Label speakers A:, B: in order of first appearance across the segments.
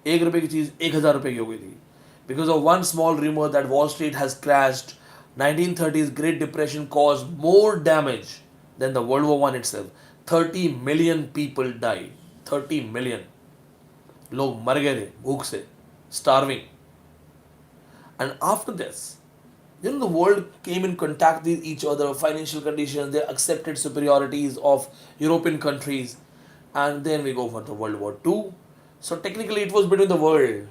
A: ₹1 की चीज़ ₹1000 की हो गई थी. Because of one small rumor that Wall Street has crashed, 1930s Great Depression caused more damage than the World War I itself. 30 million people died. 30 million. लोग मर गए थे भूख से, starving. And after this, the world came in contact with each other, financial conditions, they accepted superiorities of European countries, and then we go for the World War II. So technically, it was between the world.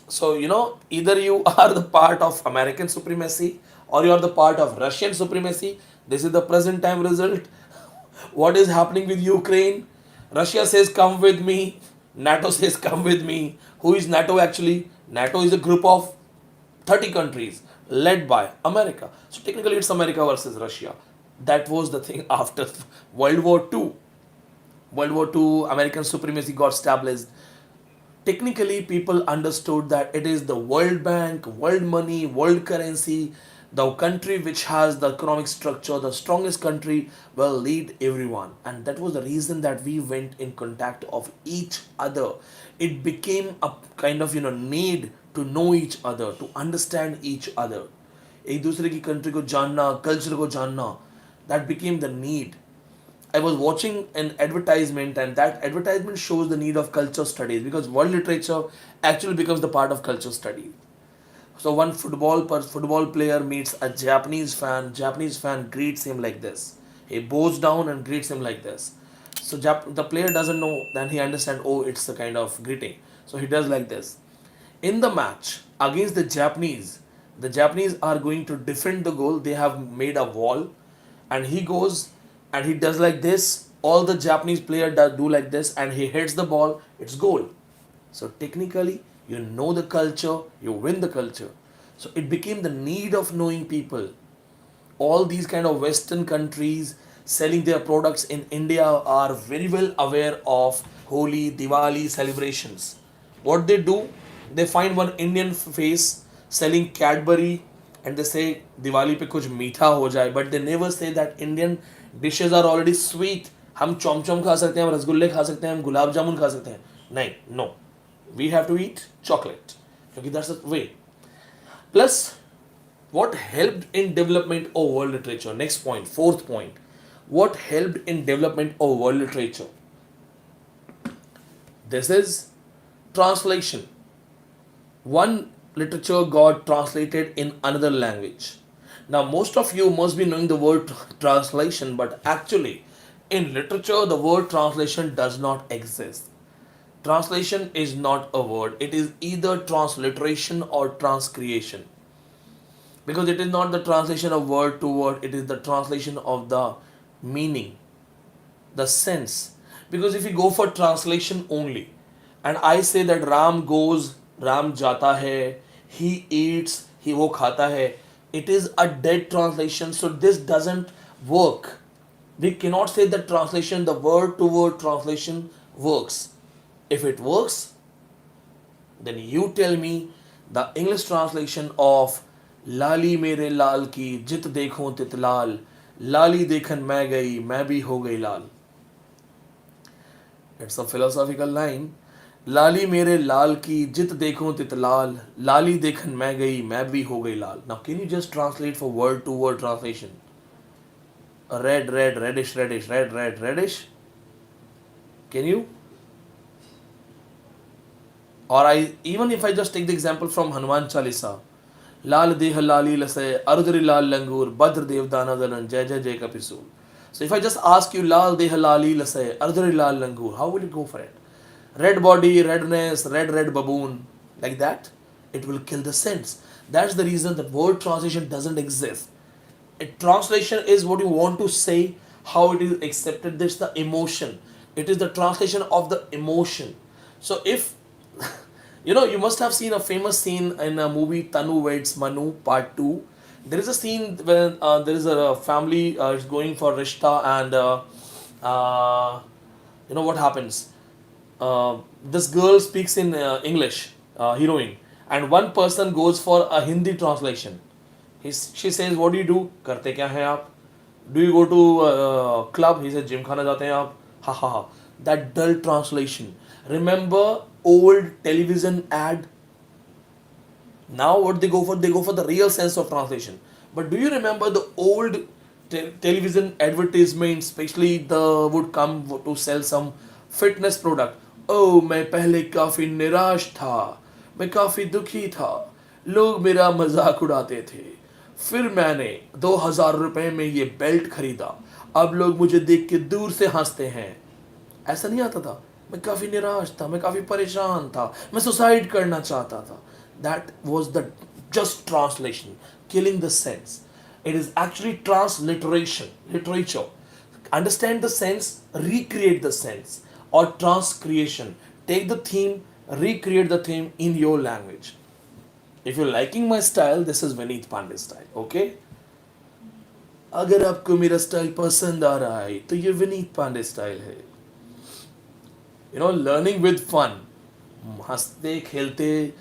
A: So, either you are the part of American supremacy or you are the part of Russian supremacy. This is the present time result. What is happening with Ukraine? Russia says, come with me. NATO says, come with me. Who is NATO actually? NATO is a group of 30 countries led by America. So technically, it's America versus Russia. That was the thing after World War II. World War II, American supremacy got established. Technically, people understood that it is the World Bank, world money, world currency, the country which has the economic structure, the strongest country will lead everyone. And that was the reason that we went in contact of each other. It became a kind of need to know each other, to understand each other. एक दूसरे की country को जानना, culture को जानना, that became the need. I was watching an advertisement, and that advertisement shows the need of culture studies, because world literature actually becomes the part of culture study. So one football player meets a Japanese fan. Japanese fan greets him like this. He bows down and greets him like this. So the player doesn't know. Then he understands. Oh, it's a kind of greeting. So he does like this. In the match against the Japanese are going to defend the goal. They have made a wall, and he goes and he does like this. All the Japanese players do like this, and he hits the ball. It's goal. So technically, you know the culture, you win the culture. So it became the need of knowing people. All these kind of Western countries selling their products in India are very well aware of Holi, Diwali celebrations. What they do, they find one Indian face selling Cadbury, and they say Diwali पे कुछ मीठा हो जाए, but they never say that Indian dishes are already sweet. हम चमचम खा सकते हैं, हम रसगुल्ले खा सकते हैं, हम गुलाब जामुन खा सकते हैं. नहीं, no, we have to eat chocolate, क्योंकि that's the way. Plus, what helped in development of world literature? Next point, fourth point. What helped in development of world literature? This is translation. One literature got translated in another language. Now, most of you must be knowing the word translation, but actually, in literature, the word translation does not exist. Translation is not a word. It is either transliteration or transcreation. Because it is not the translation of word to word, it is the translation of the meaning, the sense. Because if you go for translation only, and I say that Ram goes, Ram jata hai, he eats, he wo khata hai, it is a dead translation, so this doesn't work. We cannot say that translation, the word to word translation works. If it works, then you tell me the English translation of लाली मेरे लाल की जित देखो तित लाल, लाली देखन मैं गई मैं भी हो गई लाल. It's a philosophical line. लाली मेरे लाल की जित देखो तित लाल, लाली देखन मैं गई मैं भी हो गई लाल. Now can you just translate for word to word translation? Red, red, reddish, reddish, red, red, reddish. Can you? Or even if I just take the example from Hanuman Chalisa, लाल देह लाली लसे अर्धरी लाल लंगूर भद्र देवदाना दलन जय जय जय कपिसूल. So if I just ask you लाल देह लाली लसे अर्धरी लाल लंगूर, how will you go for it? Red body, redness, red red baboon, like that, it will kill the sense. That's the reason that word translation doesn't exist. A translation is what you want to say, how it is accepted. This is the emotion. It is the translation of the emotion. So if you must have seen a famous scene in a movie Tanu Weds Manu Part 2. There is a scene when there is a family is going for Rishta, and what happens? This girl speaks in English, heroine, and one person goes for a Hindi translation. She says, what do you do? करते क्या हैं आप? Do you go to club? He says, gym खाना जाते हैं आप? Ha ha ha. That dull translation. Remember, old television ad. Now what they go for? They go for the real sense of translation. But do you remember the old television advertisements, especially the would come to sell some fitness product? Oh, मैं पहले काफी निराश था, मैं काफी दुखी था, लोग मेरा मजाक उड़ाते थे, फिर मैंने 2000 रुपए में ये बेल्ट खरीदा, अब लोग मुझे देख के दूर से हंसते हैं. ऐसा नहीं आता था. मैं काफी निराश था, मैं काफी परेशान था, मैं सुसाइड करना चाहता था. That was the just translation, killing the sense. It is actually transliteration, literature. Understand the sense, recreate the sense, or transcreation. Take the theme, recreate the theme in your language. If you're liking my style, this is Vineet Pandey style, okay? अगर आपको मेरा style पसंद आ रहा है तो ये Vineet Pandey style है. Learning with fun, हंसते खेलते.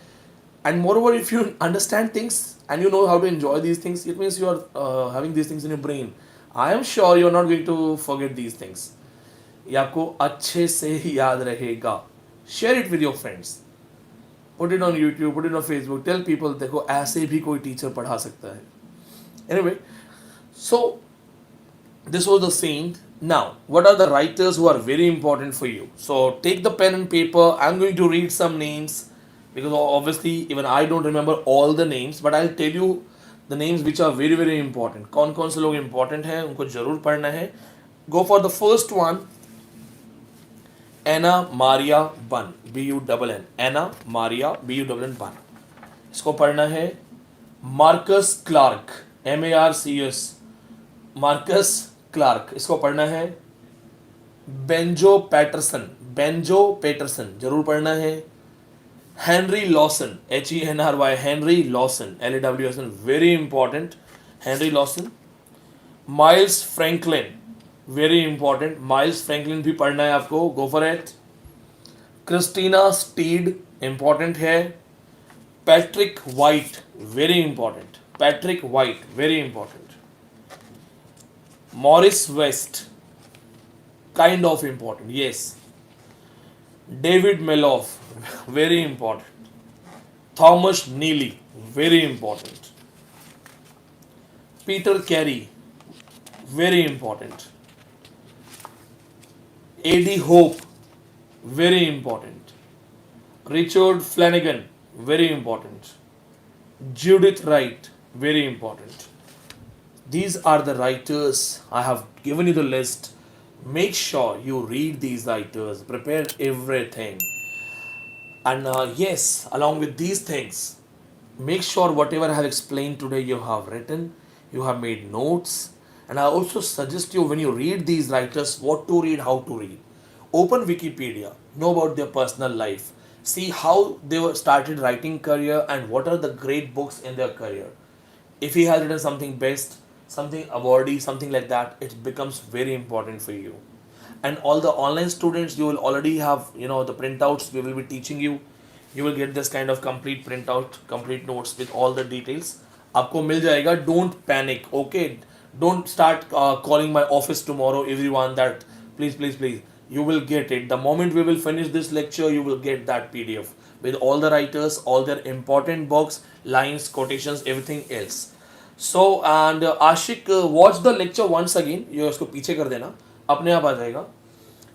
A: And moreover, if you understand things and you know how to enjoy these things, it means you are having these things in your brain. I am sure you are not going to forget these things. ये आपको अच्छे से याद रहेगा. Share it with your friends. Put it on YouTube, put it on Facebook. Tell people देखो ऐसे भी कोई टीचर पढ़ा सकता है. Anyway, so this was the saying. Now, what are the writers who are very important for you? So take the pen and paper. I'm going to read some names, because obviously even I don't remember all the names, but I'll tell you the names which are very very important. कौन कौन से लोग important हैं उनको जरूर पढ़ना है. Go for the first one. Anna Maria Bunn, B-U-N-N. Anna Maria B-U-N-N Bunn. इसको पढ़ना है. Marcus Clark, M-A-R-C-U-S. Marcus Clark, इसको पढ़ना है. बेंजो पैटरसन जरूर पढ़ना है. Henry Lawson, Henry, Henry Lawson, Lawson, very important. Henry Lawson. Miles Franklin, very important. Miles Franklin भी पढ़ना है आपको. Go for it. Christina Steed, important है. Patrick White, very important. Patrick White, very important. Morris West, kind of important, yes. David Meloff, very important. Thomas Neely, very important. Peter Carey, very important. A.D. Hope, very important. Richard Flanagan, very important. Judith Wright, very important. These are the writers. I have given you the list. Make sure you read these writers, prepare everything. And yes, along with these things, make sure whatever I have explained today you have written, you have made notes. And I also suggest you, when you read these writers, what to read, how to read. Open Wikipedia, know about their personal life, see how they started writing career and what are the great books in their career. If he has written something best, something awardee, something like that, it becomes very important for you. And all the online students, you will already have the printouts we will be teaching you. You will get this kind of complete printout, complete notes with all the details. आपको मिल जाएगा. Don't panic, okay? Don't start calling my office tomorrow, everyone, that please. You will get it. The moment we will finish this lecture, you will get that PDF with all the writers, all their important books, lines, quotations, everything else. So, and Ashik, watch the lecture once again. ये उसको पीछे कर देना, अपने आप आ जाएगा.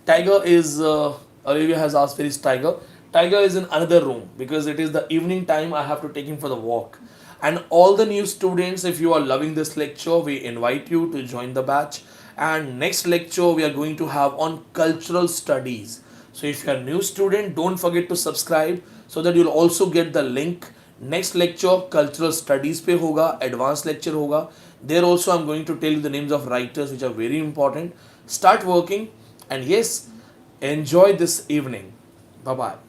A: Tiger is, Olivia has asked where is Tiger. Tiger is in another room because it is the evening time. I have to take him for the walk. And all the new students, if you are loving this lecture, we invite you to join the batch. And next lecture we are going to have on cultural studies. So if you are a new student, don't forget to subscribe so that you'll also get the link. Next lecture cultural studies पे होगा, advanced lecture होगा. There also I'm going to tell you the names of writers which are very important. Start working and yes, enjoy this evening. Bye bye.